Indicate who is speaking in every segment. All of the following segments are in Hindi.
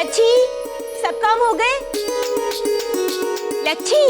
Speaker 1: लच्छी, सब काम हो गए? लच्छी,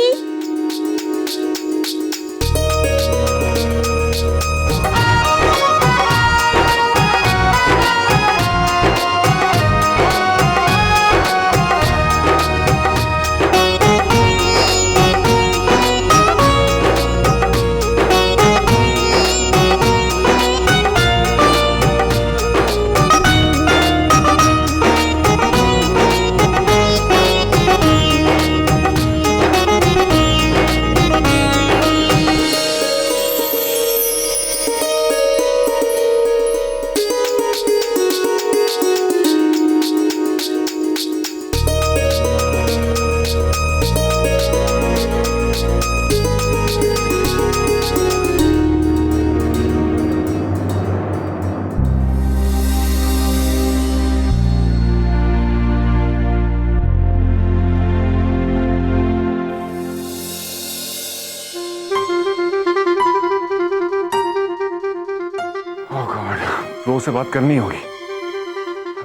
Speaker 2: रो से बात करनी होगी।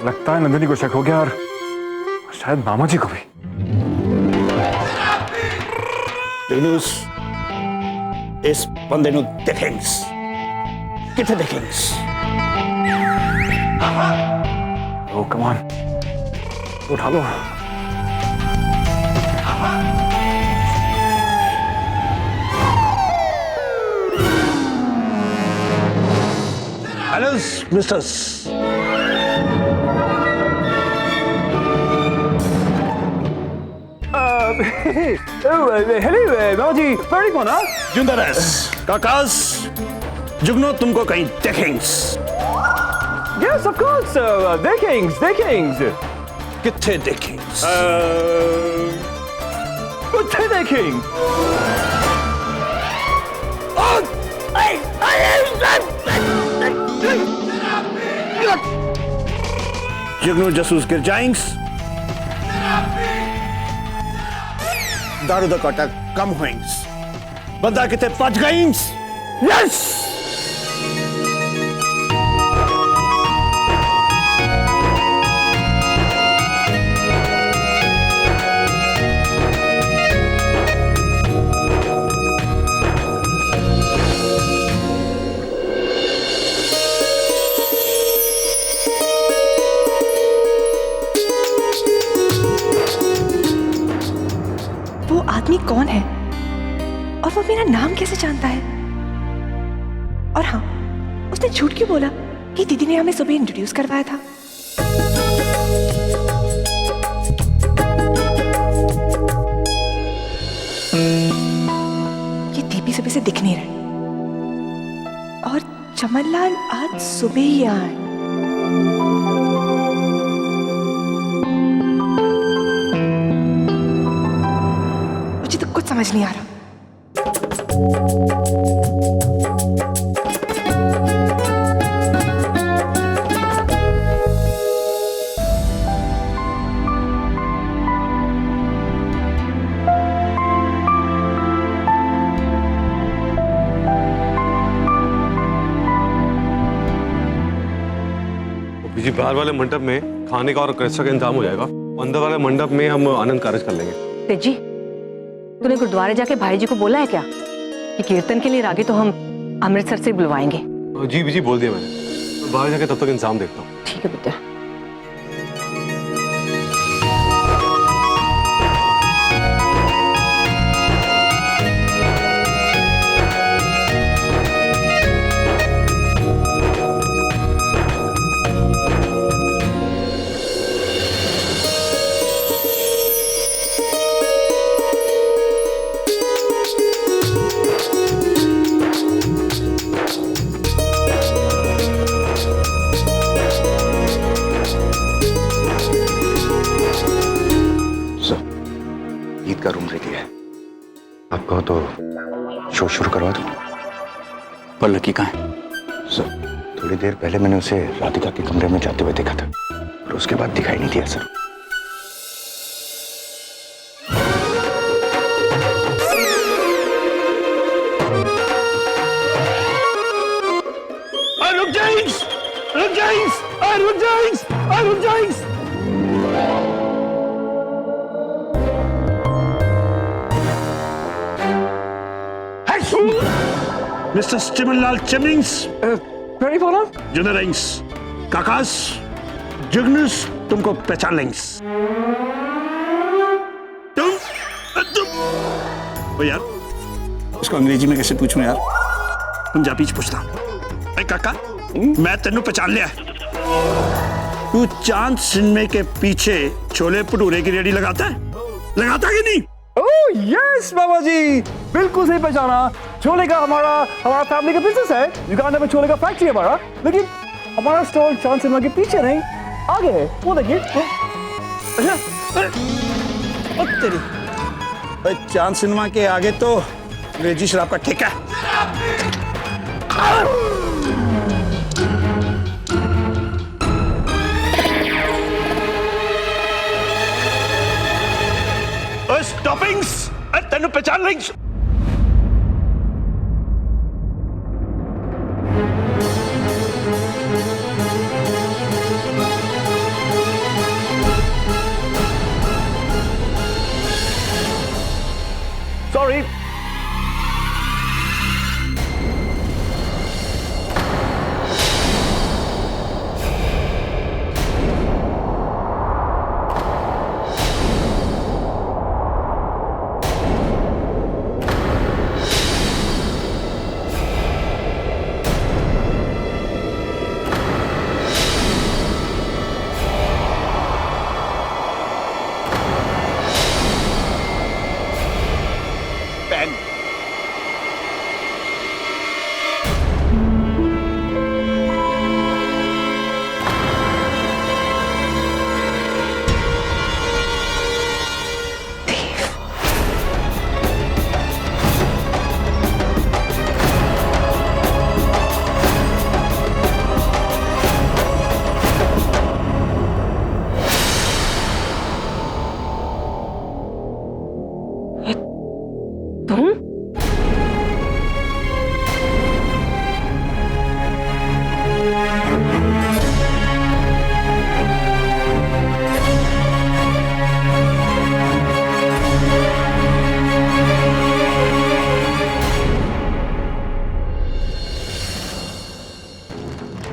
Speaker 2: लगता है नंदिनी को शक हो गया और शायद मामा जी को भी।
Speaker 3: यूनुस, इस बंदे नु देखेंगे। किथे देखेंगे?
Speaker 2: ओ कम ऑन, उठा लो।
Speaker 3: हेलो मिस्टर्स,
Speaker 2: हेलो मामा जी, वेरी कौन है?
Speaker 3: जुंदरस काकास, जुगनू तुमको कहीं देखेंगे।
Speaker 2: Yes, of course, देखेंगे।
Speaker 3: किथे देखेंगे?
Speaker 2: कुत्ते देखेंगे।
Speaker 3: जुगनू जासूस गिर जाएंगे। दारू दा काटा कम होएंगे। बंदा किथे पच गएंगे। यस।
Speaker 4: वो आदमी कौन है और वो मेरा नाम कैसे जानता है? और हाँ, उसने झूठ क्यों बोला कि दीदी ने हमें सुबह इंट्रोड्यूस करवाया था? ये दीपी सुबह से दिख नहीं रहे और चमनलाल आज सुबह ही आए। मुझे तो कुछ समझ नहीं आ रहा।
Speaker 5: जी बाहर वाले मंडप में खाने का और ऑर्केस्ट्रा का इंतजाम हो जाएगा। अंदर वाले मंडप में हम आनंद कारज कर लेंगे।
Speaker 6: तेजी, तूने गुरुद्वारे जाके भाई जी को बोला है क्या कि कीर्तन के लिए रागी तो हम अमृतसर से बुलवाएंगे?
Speaker 5: जी बोल दिया मैंने। बाहर जाके तब तक इंतजाम देखता हूँ।
Speaker 6: ठीक है बेटा।
Speaker 7: का रूम रेडी है, आप कहो तो शो शुरू करवा दो।
Speaker 8: पर लकी कहाँ है?
Speaker 7: सर, थोड़ी देर पहले मैंने उसे राधिका के कमरे में जाते हुए देखा था और उसके बाद दिखाई नहीं दिया सर।
Speaker 3: रुक जाइए। मिस्टर स्टीमनलाल चिमिंग्स,
Speaker 2: वेरी बोला
Speaker 3: जुनरिंग्स, काकास, जुगनुस तुमको पहचान लेंगे। तुम ओ यार, इसको अंग्रेजी में कैसे पूछूं यार? पंजाबी च पूछता। ए काका, मैं तेनू पहचान लिया। तू चांद सिनेमा के पीछे छोले भटूरे की रेडी लगाता है? लगाता कि नहीं?
Speaker 9: ओह यस मामा जी, बिल्कुल सही पहचाना। छोले का हमारा फैमिली का बिजनेस है। युगांडा में छोले का फैक्ट्री है हमारा, लेकिन हमारा स्टॉल चांद सिनेमा के पीछे नहीं, आगे है। वो देखिए।
Speaker 3: अच्छा, तेरी चांद सिनेमा के आगे तो अंग्रेजी शराब का ठेका है। स्टॉपिंग्स, तेनू पहचान लेंगे।
Speaker 9: सॉरी।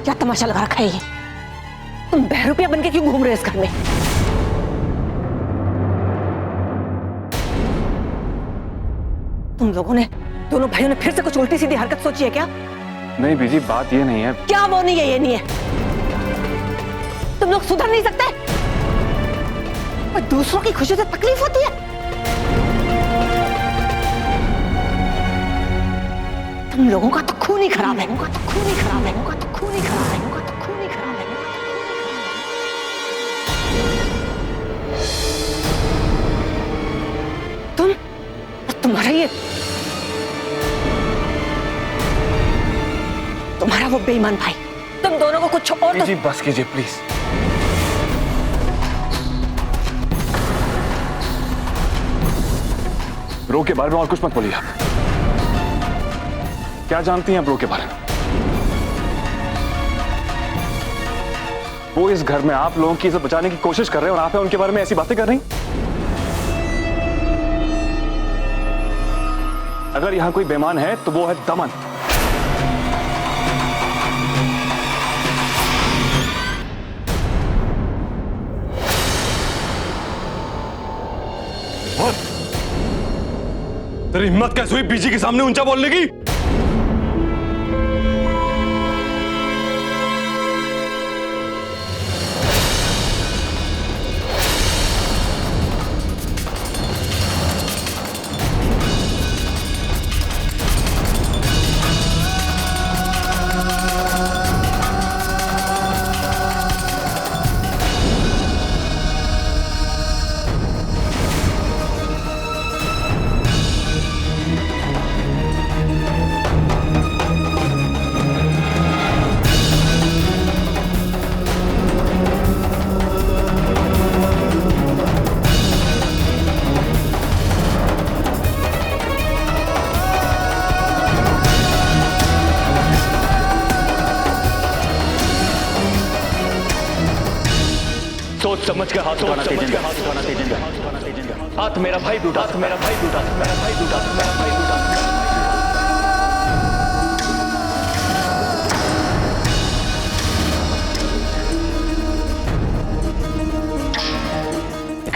Speaker 6: क्या तमाशा लगा रखा है ये? तुम बहरूपिया बनके क्यों घूम रहे हो इस घर में? तुम लोगों ने, दोनों भाइयों ने फिर से कुछ उल्टी सीधी हरकत सोची है क्या?
Speaker 2: नहीं बीजी, बात ये नहीं है।
Speaker 6: क्या वो नहीं है, ये नहीं है? तुम लोग सुधर नहीं सकते? और दूसरों की खुशी से तकलीफ होती है? तुम लोगों का तो खून ही खराब है, उनका तो खून ही खराब है, उनका तो खून ही खराब है, उनका तो खून ही खराब है। तुम्हारा वो बेईमान भाई, तुम दोनों को कुछ और तो...
Speaker 2: जी बस कीजिए प्लीज। ब्रो के बारे में और कुछ मत बोलिए आप। क्या जानती हैं ब्रो के बारे में? वो इस घर में आप लोगों की इज्जत बचाने की कोशिश कर रहे हैं और आप उनके बारे में ऐसी बातें कर रही। अगर यहां कोई बेईमान है तो वो है दमन।
Speaker 5: तेरी हिम्मत कैसे हुई बीजी के सामने ऊंचा बोलने की?
Speaker 8: सोच समझ के हाथ उठाना तेजेंद्र, हाथ मेरा भाई टूटा, मेरा भाई टूटा, मेरा भाई टूटा, मेरा भाई टूटा।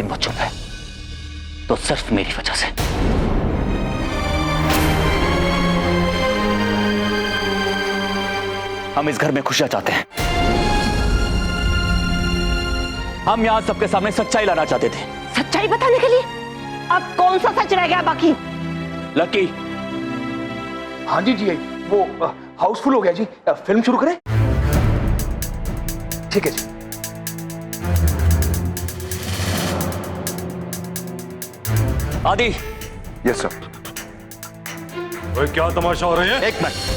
Speaker 8: वो चुप है तो सिर्फ मेरी वजह से। हम इस घर में खुशियां चाहते हैं। हम यहां सबके सामने सच्चाई लाना चाहते थे।
Speaker 6: सच्चाई बताने के लिए अब कौन सा सच रह गया बाकी?
Speaker 8: लकी।
Speaker 9: हाँ जी जी, वो हाउसफुल हो गया जी, फिल्म शुरू करें? ठीक है जी।
Speaker 8: आदि।
Speaker 2: Yes sir.
Speaker 5: ओए क्या तमाशा हो रही है?
Speaker 8: एक मिनट।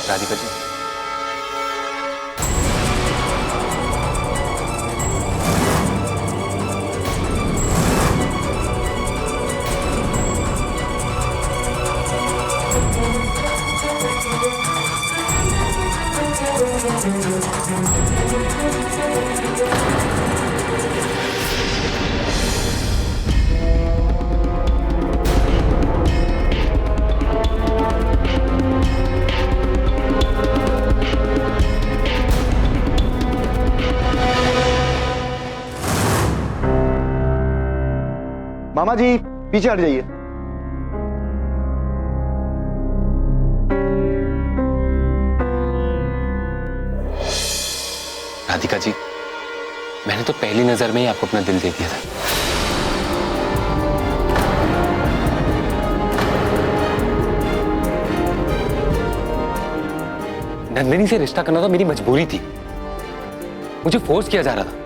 Speaker 7: राधिका जी,
Speaker 9: मामा जी पीछे हट जाइए।
Speaker 7: राधिका जी, मैंने तो पहली नजर में ही आपको अपना दिल दे दिया था। नंदिनी से रिश्ता करना तो मेरी मजबूरी थी, मुझे फोर्स किया जा रहा था।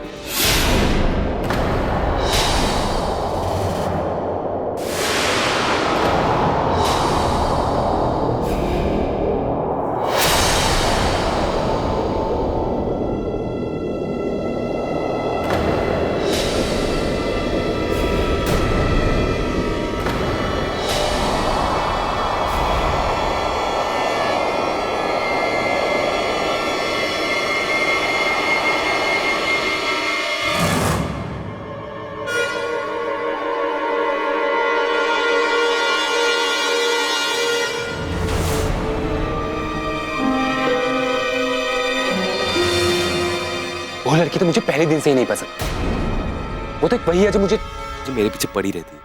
Speaker 7: वो लड़की तो मुझे पहले दिन से ही नहीं पसंद। वो तो एक वही है जो मेरे पीछे पड़ी रहती है।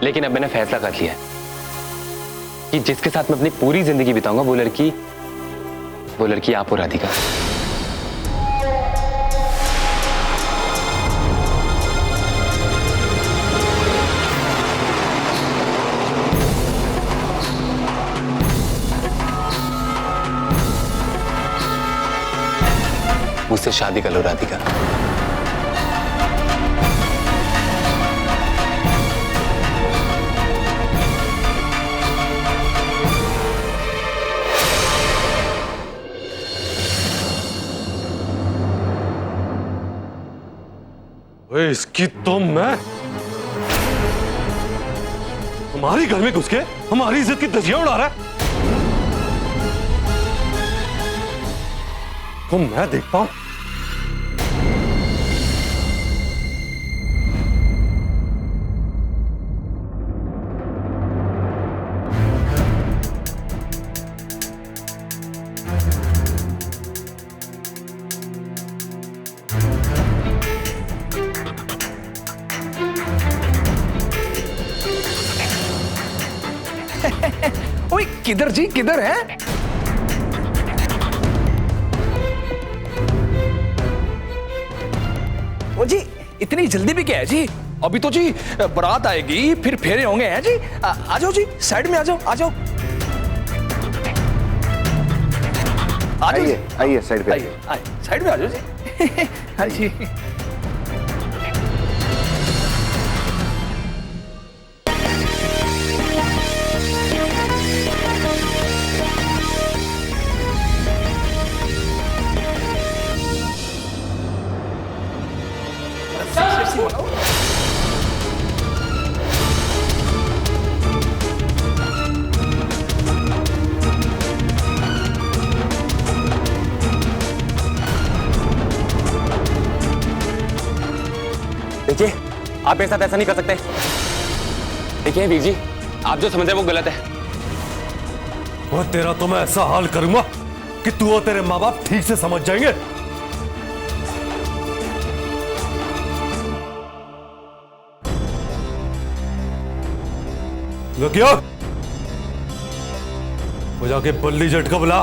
Speaker 7: लेकिन अब मैंने फैसला कर लिया है कि जिसके साथ मैं अपनी पूरी जिंदगी बिताऊंगा वो लड़की आप हो राधिका। मुझसे शादी कर लो राधिका।
Speaker 5: इसकी तो मैं हमारी घर में घुस के हमारी इज्जत की धज्जियां उड़ा रहा है। तो मैं देखता हूं।
Speaker 9: ओए किधर जी, किधर है? ओ जी, इतनी जल्दी भी क्या है जी? अभी तो जी बारात आएगी, फिर फेरे होंगे हैं जी। आ जाओ जी, साइड में आ जाओ, आ जाओ।
Speaker 10: आइए आइए, साइड पे
Speaker 9: आइए, साइड में आ जाओ जी। हाँ जी।
Speaker 7: देखिए, आप मेरे साथ ऐसा नहीं कर सकते। देखिए वीर जी, आप जो समझ रहे वो गलत है।
Speaker 5: वो तेरा तो मैं ऐसा हाल करूंगा कि तू और तेरे माँ बाप ठीक से समझ जाएंगे। क्या वो जाके बल्ली जट को बुला।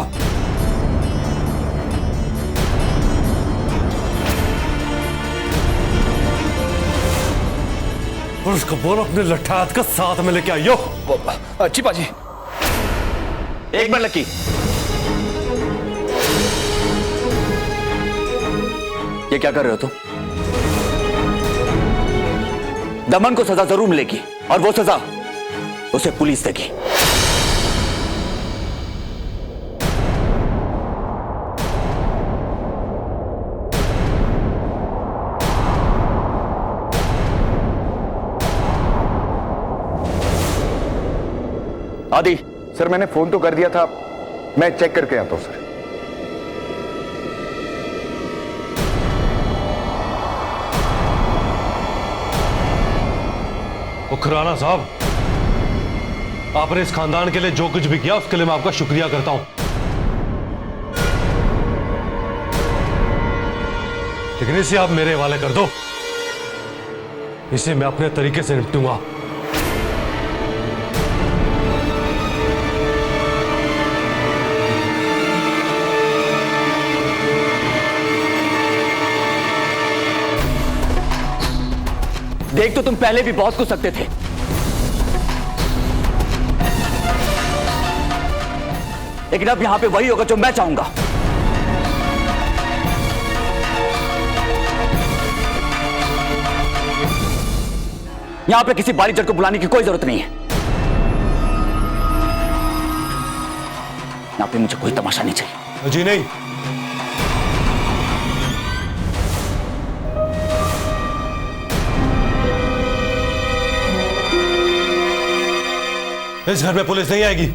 Speaker 5: और उसको बोलो अपने लट्ठात का साथ में लेके आइयो।
Speaker 9: अच्छी बाजी।
Speaker 8: एक बार लकी, ये क्या कर रहे हो तुम? दमन को सजा जरूर मिलेगी, और वो सजा उसे पुलिस देगी।
Speaker 10: आदि सर, मैंने फोन तो कर दिया था, मैं चेक करके आता हूं सर।
Speaker 5: खुराना साहब, आपने इस खानदान के लिए जो कुछ भी किया उसके लिए मैं आपका शुक्रिया करता हूं, लेकिन इसे आप मेरे हवाले कर दो। इसे मैं अपने तरीके से निपटूंगा।
Speaker 8: देख तो तुम पहले भी बहुत कुछ सकते थे, लेकिन अब यहां पे वही होगा जो मैं चाहूंगा। यहां पे किसी बारी जट को बुलाने की कोई जरूरत नहीं है। यहां पे मुझे कोई तमाशा नहीं चाहिए।
Speaker 5: जी नहीं, इस घर में पुलिस नहीं आएगी।